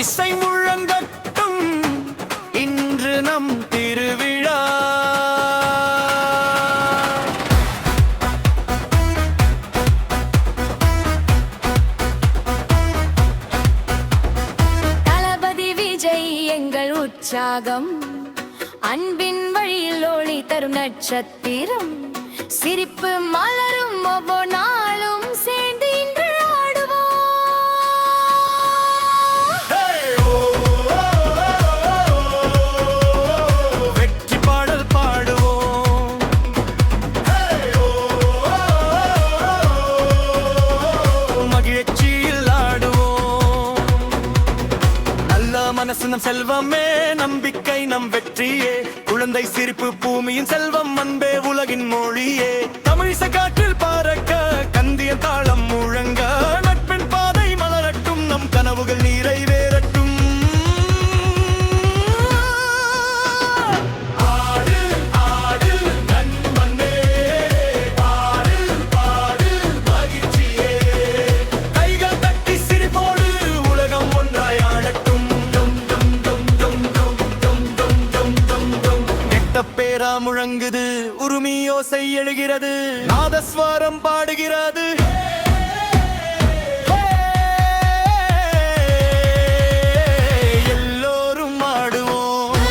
இசை முழங்கட்டும் இன்று நம் திருவிழா. தளபதி விஜய் எங்கள் உற்சாகம், அன்பின் வழியில் ஒளி தரும் நட்சத்திரம், சிரிப்பு மலரும் ஒவ்வொரு நாளும் சேர்ந்து இன்று ஆடுவோம். வெற்றி பாடல் பாடுவோம், மகிழ்ச்சியில் ஆடுவோம். நல்ல மனசு நம் செல்வமே, நம்பிக்கை நம் வெற்றியே, குழந்தை சிரிப்பு பூமியின் செல்வம், அன்பே உலகின் மொழியே. தமிழிசை காற்றில் பறக்க, கந்திய தாளம் முழங்க, நட்பின் பாதை மலரட்டும், நம் கனவுகள் நிறைவேறட்டும். ஆடு ஆடு நண்பனே, பாடு பாடு மகிழ்ச்சியே, கைகள் தட்டி சிரிப்போடு உலகம் ஒன்றாய் ஆடட்டும். பேரா முழங்குது, உருமி யோசை எழுகிறது, நாதஸ்வரம் பாடுகிறது. எல்லோரும் ஆடுவோம்.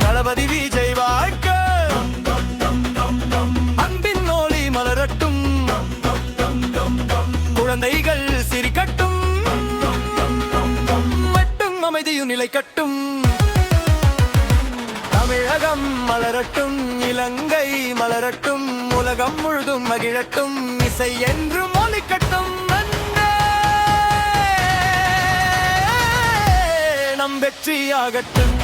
தளபதி விஜய் வாழ்க்க, அன்பின் ஒளி மலரட்டும், குழந்தைகள் சிரிக்கட்டும், மட்டும் அமைதியும் நிலைக்கட்டும். தமிழகம் மலரட்டும், இலங்கை மலரட்டும், உலகம் முழுதும் மகிழட்டும், இசை என்றும் ஒலிக்கட்டும். நம் வெற்றியாகட்டும்.